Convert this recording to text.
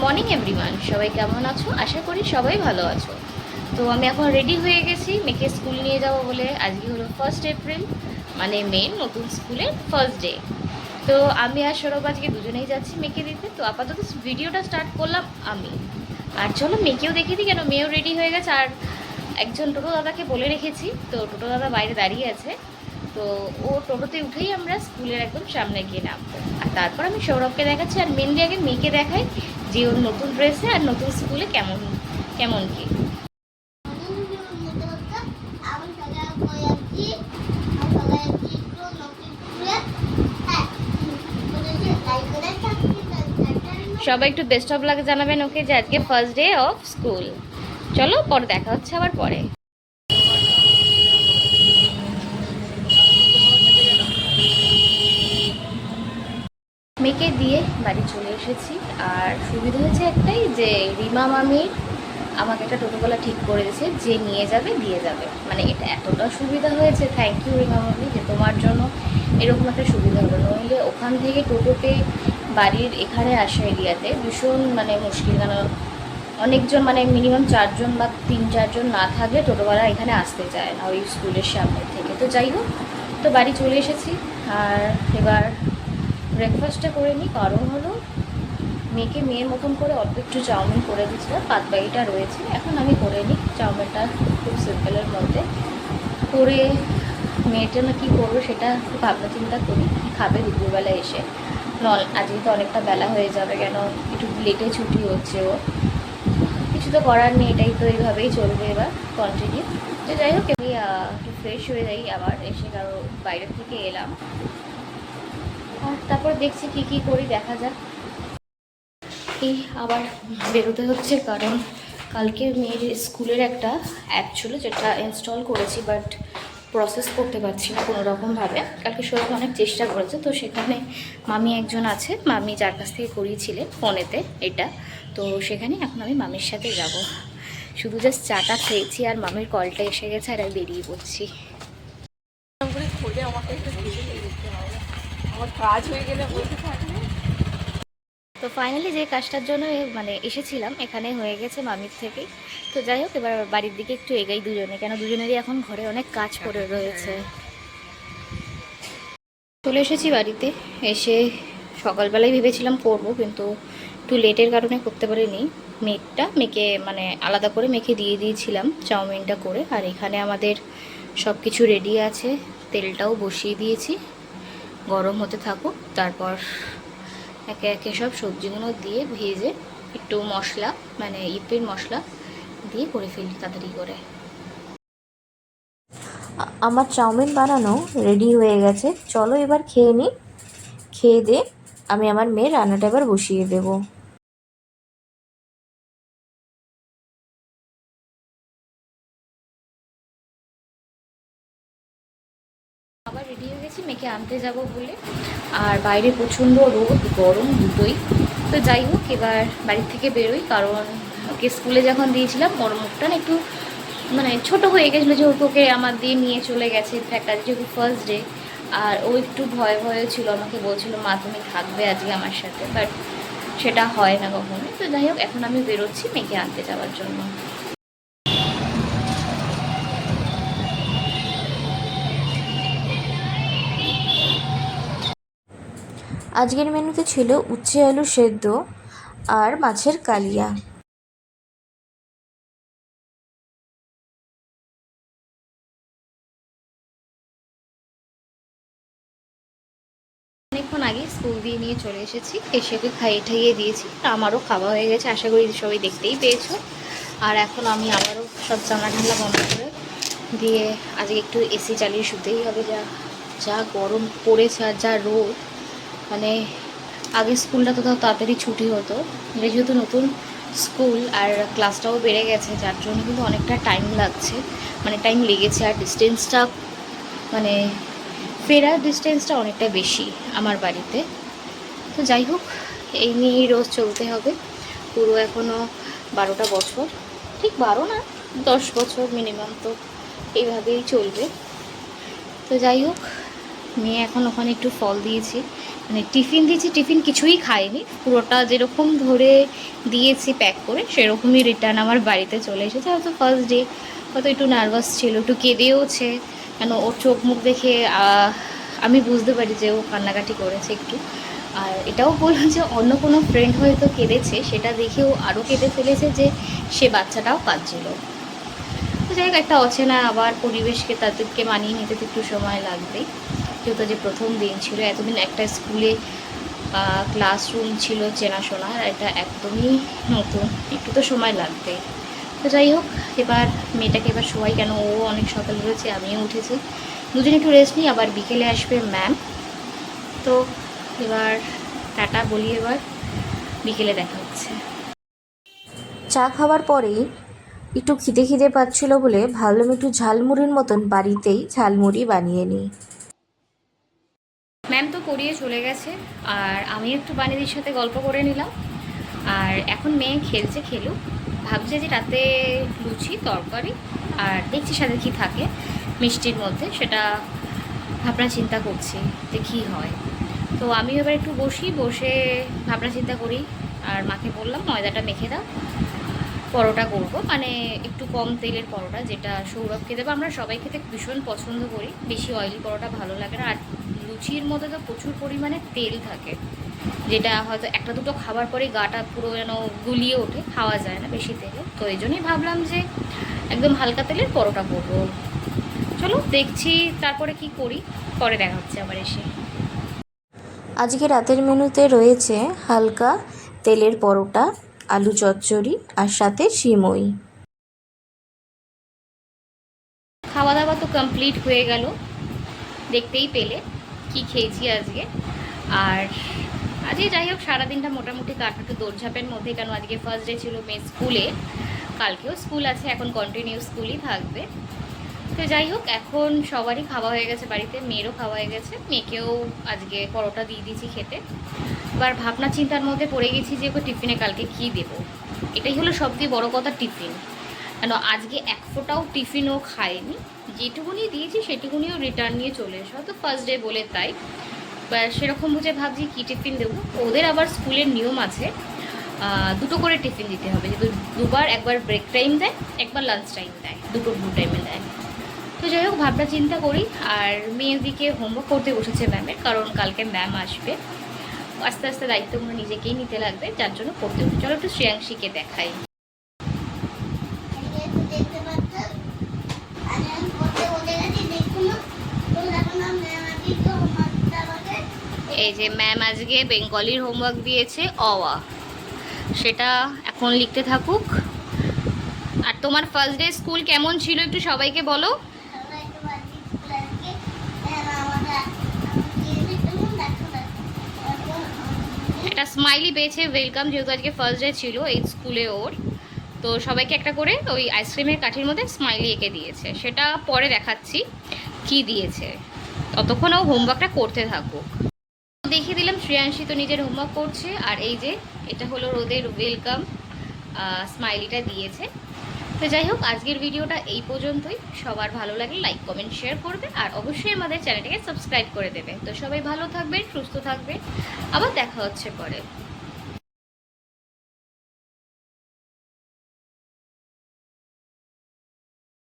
Morning everyone, সবাই কেমন আছো? আশা করি সবাই ভালো আছো। তো আমি এখন রেডি হয়ে গেছি মেয়েকে স্কুল নিয়ে যাব বলে। আজকে হলো 1 এপ্রিল, মানে মেয়ের নতুন স্কুলের ফার্স্ট ডে। তো আমি আর সৌরভ আজকে দুজনেই যাচ্ছি মেয়েকে দিতে। তো আপাতত ভিডিওটা স্টার্ট করলাম আমি। আর চলো মেয়েকেও দেখিয়ে দিই, কেন মেয়েও রেডি হয়ে গেছে। আর একজন টোটো দাদাকে বলে রেখেছি, তো টোটো দাদা বাইরে দাঁড়িয়ে আছে। তো ও টোটোতে উঠেই আমরা স্কুলের একদম সামনে গিয়ে নামবো। আর তারপর আমি সৌরভকে দেখাচ্ছি, আর মেনলি আগে মেয়েকে দেখাই যে ওর নতুন ড্রেসে আর নতুন স্কুলে কেমন কেমন কি। সবাই একটু বেস্ট অফ লাক জানাবেন ওকে, যে আজকে ফার্স্ট ডে অফ স্কুল। চলো পরে দেখা হচ্ছে আবার পরে। মেয়েকে দিয়ে বাড়ি চলে এসেছি। আর সুবিধা হয়েছে একটাই, যে রিমা মামির আমাকে একটা টোটোওয়ালা ঠিক করে দিয়েছে, যে নিয়ে যাবে দিয়ে যাবে। মানে এটা এতটা সুবিধা হয়েছে, থ্যাংক ইউ রিমা মামি, যে তোমার জন্য এরকম একটা সুবিধা হলো। নইলে ওখান থেকে টোটোতে বাড়ির এখানে আসা এরিয়াতে ভীষণ মানে মুশকিল। কেন অনেকজন মানে মিনিমাম 4 জন বা 3-4 জন না থাকলে টোটোওয়ালা এখানে আসতে চায় না ওই স্কুলের সামনে থেকে। তো যাই হোক, তো বাড়ি চলে এসেছি। আর এবার ব্রেকফাস্টটা করে নিই, কারণ হলো মেয়েকে মেয়ের মতন করে অল্প একটু চাউমিন করে দিচ্ছিলাম, বাদ বাকিটা রয়েছে। এখন আমি করে নিই চাউমিনটা, খুব সিম্পলের মধ্যে করে। মেয়ের জন্য কী করবো সেটা ভাবনা চিন্তা করি, কী খাবে দুপুরবেলা এসে। আজকে তো অনেকটা বেলা হয়ে যাবে, কেন একটু লেটে ছুটি হচ্ছে ও। কিছু তো করার নেই, এটাই তো এইভাবেই চলবে এবার কন্টিনিউ। তো যাই হোক, আমি একটু ফ্রেশ হয়ে যাই আবার এসে, কারণ বাইরের থেকে এলাম। আর তারপর দেখছি কি কি করি, দেখা যাক। এই আবার বেরোতে হচ্ছে, কারণ কালকে মেয়ের স্কুলের একটা অ্যাপ ছিল যেটা ইনস্টল করেছি, বাট প্রসেস করতে পারছি না কোনো রকমভাবে। কালকে সবাই অনেক চেষ্টা করেছে, তো সেখানে মামি একজন আছে, মামি যার কাছ থেকে করিয়েছিলেন ফোনেতে এটা। তো সেখানে এখন আমি মামির সাথে যাব। শুধু জাস্ট চাটা খেয়েছি আর মামির কলটা এসে গেছে, আর আমি বেরিয়ে পড়ছি। আমার কাজ হয়ে গেলে বসে থাকবে। তো ফাইনালি যে কাজটার জন্য মানে এসেছিলাম এখানে হয়ে গেছে মামির থেকেই। তো যাই হোক, এবার বাড়ির দিকে একটু এগাই দুজনে, কেন দুজনেরই এখন ঘরে অনেক কাজ পড়ে রয়েছে। চলে এসেছি বাড়িতে। এসে সকালবেলায় ভেবেছিলাম করবো, কিন্তু একটু লেটের কারণে করতে পারিনি। মেয়েকে মানে আলাদা করে মেখে দিয়ে দিয়েছিলাম চাউমিনটা করে। আর এখানে আমাদের সব কিছু রেডি আছে, তেলটাও বসিয়ে দিয়েছি, গরম হতে থাকুক। তারপর একে একে সব সবজিগুলো দিয়ে ভেজে একটু মশলা মানে ইপির মশলা দিয়ে করে ফেলি তাড়াতাড়ি করে। আমার চাউমিন বানানো রেডি হয়ে গেছে, চলো এবার খেয়ে নিই। খেয়ে দিয়ে আমি আমার মেয়ের রান্নাটা এবার বসিয়ে দেবো। আবার রেডি হয়ে গেছি মেয়েকে আনতে যাব বলে। আর বাইরে প্রচণ্ড রোদ গরম দুটোই। তো যাই হোক, এবার বাড়ি থেকে বেরোই, কারণ ওকে স্কুলে যখন দিয়েছিলাম ওর মুখটা না একটু মানে ছোটো হয়ে গেছিলো, যেহেতু ওকে আমার দিয়ে নিয়ে চলে গেছে। ইনফ্যাক্ট আজ যেহেতু ফার্স্ট ডে, আর ও একটু ভয় ভয়ে ছিল, আমাকে বলছিল মা তুমি থাকবে আজকে আমার সাথে, বাট সেটা হয় না কখনো। তো যাই হোক, এখন আমি বেরোচ্ছি মেয়েকে আনতে যাওয়ার জন্য। আজকের মেনুতে ছিল উচ্ছে আলু সেদ্ধ আর মাছের কালিয়া। অনেকক্ষণ আগে স্কুল দিয়ে নিয়ে চলে এসেছি, এসে ওকে খাইয়ে ঠাইয়ে দিয়েছি। আমারও খাওয়া হয়ে গেছে, আশা করি সবাই দেখতেই পেয়েছো। আর এখন আমি আবারও সব জানলা ঠান্ডা বন্ধ করে দিয়ে আজকে একটু এসি চালিয়ে শুতেই হবে। যা যা গরম পড়েছে আর যা রোদ, মানে আগে স্কুলটা তো তাও তাড়াতাড়ি ছুটি হতো, এটা যেহেতু নতুন স্কুল আর ক্লাসটাও বেড়ে গেছে, যার জন্য কিন্তু অনেকটা টাইম লাগছে, মানে টাইম লেগেছে। আর ডিস্টেন্সটা মানে ফেরার ডিস্টেন্সটা অনেকটা বেশি আমার বাড়িতে। তো যাই হোক, এই নিয়েই রোজ চলতে হবে পুরো এখনও 12টা বছর, ঠিক 12 না 10 বছর মিনিমাম, তো এইভাবেই চলবে। তো যাই হোক, মেয়ে এখন ওখানে একটু ফল দিয়েছি, মানে টিফিন দিয়েছি, টিফিন কিছুই খায়নি, পুরোটা যেরকম ধরে দিয়েছি প্যাক করে সেরকমই রিটার্ন আমার বাড়িতে চলে এসেছে। হয়তো ফার্স্ট ডে হয়তো একটু নার্ভাস ছিল, একটু কেঁদেওছে, কেন ওর চোখ মুখ দেখে আমি বুঝতে পারি যে ও কান্নাকাটি করেছে একটু। আর এটাও বললাম যে অন্য কোনো ফ্রেন্ড হয়তো কেঁদেছে, সেটা দেখেও আরও কেঁদে ফেলেছে যে সে বাচ্চাটাও কাঁদছিল। তো যাই হোক, একটা অচেনা আবার পরিবেশকে তাদেরকে মানিয়ে নিতে তো একটু সময় লাগবেই, যেহেতু যে প্রথম দিন ছিল। এতদিন একটা স্কুলে ক্লাসরুম ছিল চেনাশোনার, এটা একদমই নতুন, একটু তো সময় লাগবেই। তো যাই হোক, এবার মেয়েটাকে এবার শোয়াই, কেন ও অনেক সকাল উঠেছে, আমিও উঠেছি, দুদিন একটু রেস্ট নিই, আবার বিকেলে আসবে ম্যাম। তো এবার টাটা বলি, এবার বিকেলে দেখা হচ্ছে। চা খাওয়ার পরেই একটু খিদে খিদে পাচ্ছিল বলে ভাবলাম একটু ঝালমুড়ির মতন বাড়িতেই ঝালমুড়ি বানিয়ে নিই। ম্যাম তো পড়িয়ে চলে গেছে, আর আমি একটু বানিদির সাথে গল্প করে নিলাম। আর এখন মেয়ে খেলছে, খেলুক, ভাবছে যে রাতে লুচি তরকারি, আর দেখছি সাথে কী থাকে মিষ্টির মধ্যে, সেটা ভাবনা চিন্তা করছি যে কী হয়। তো আমি এবার একটু বসে ভাবনা চিন্তা করি। আর মাকে বললাম ময়দাটা মেখে দাও, পরোটা করব, মানে একটু কম তেলের পরোটা, যেটা সৌরভ খেতে বা আমরা সবাই খেতে ভীষণ পছন্দ করি। বেশি অয়েলি পরোটা ভালো লাগে না, আর লুচির মধ্যে তো প্রচুর পরিমাণে তেল থাকে, যেটা হয়তো একটা দুটো খাবার পরে গাটা পুরো যেন গুলিয়ে ওঠে, খাওয়া যায় না বেশি তেলে। তো এই জন্যই ভাবলাম যে একদম হালকা তেলের পরোটা করবো। চলো দেখছি তারপরে কি করি, পরে দেখা হচ্ছে আবার এসে। আজকে রাতের মেনুতে রয়েছে হালকা তেলের পরোটা, আলু চচ্চড়ি আর সাথে সিমই। খাওয়া দাওয়া তো কমপ্লিট হয়ে গেল, দেখতেই পেলে কি খেয়েছি আজকে। আর আজকে যাই হোক সারাদিনটা মোটামুটি কাটাতে দৌড়ঝাঁপের মধ্যে, কেন আজকে ফার্স্ট ডে ছিল মেয়ে স্কুলে, কালকেও স্কুল আছে, এখন কন্টিনিউ স্কুলই থাকবে। তো যাই হোক, এখন সবারই খাওয়া হয়ে গেছে বাড়িতে, মেয়েরও খাওয়া হয়ে গেছে, মেয়েকেও আজকে পরোটা দিয়ে দিয়েছি খেতে। এবার ভাবনা চিন্তার মধ্যে পড়ে গেছি যে ওকে টিফিনে কালকে কী দেবো। এটাই হলো সবথেকে বড় কথা, টিফিন। কেন আজকে এক ফোঁটাও টিফিনও খায়নি, যেটুকুনি দিয়েছি সেটুকুনিও রিটার্ন নিয়ে চলে এসো, হয়তো ফার্স্ট ডে বলে তাই। সেরকম বুঝে ভাবছি কী টিফিন দেবো। ওদের আবার স্কুলের নিয়ম আছে, দুটো করে টিফিন দিতে হবে, যেহেতু দুবার, একবার ব্রেক টাইম দেয়, একবার লাঞ্চ টাইম দেয়, দুটো ব্লু টাইমে দেয়। তো যাই হোক ভাবনা চিন্তা করি। আর মেয়ের দিকে হোমওয়ার্ক করতে বসেছে ম্যামের, কারণ কালকে ম্যাম আসবে, আস্তে আস্তে দায়িত্বগুলো নিজেকেই নিতে লাগবে, যার জন্য পড়তে হবে। চলো একটু শ্রেয়াংশীকে দেখাই। এই যে ম্যাম আজকে বেঙ্গলির হোমওয়ার্ক দিয়েছে, অওয়া, সেটা এখন লিখতে থাকুক। আর তোমার ফার্স্ট ডে স্কুল কেমন ছিল একটু সবাইকে বলো। একটা স্মাইলি পেয়েছে, ওয়েলকাম, যেহেতু আজকে ফার্স্ট ডে ছিল এই স্কুলে ওর। তো সবাইকে একটা করে ওই আইসক্রিমের কাঠির মধ্যে স্মাইলি এঁকে দিয়েছে, সেটা পরে দেখাচ্ছি কি দিয়েছে, ততক্ষণ ও হোমওয়ার্কটা করতে থাকুক। দেখিয়ে দিলাম শ্রেয়াংশী তো নিজের হোমওয়ার্ক করছে, আর এই যে এটা হলো ওদের ওয়েলকাম স্মাইলিটা দিয়েছে। তো যাই হোক আজকের ভিডিওটা এই পর্যন্তই। সবার ভালো লাগলে লাইক কমেন্ট শেয়ার করবে, আর অবশ্যই আমাদের চ্যানেলটাকে সাবস্ক্রাইব করে দেবে। তো সবাই ভালো থাকবেন, সুস্থ থাকবেন, আবার দেখা হচ্ছে পরে।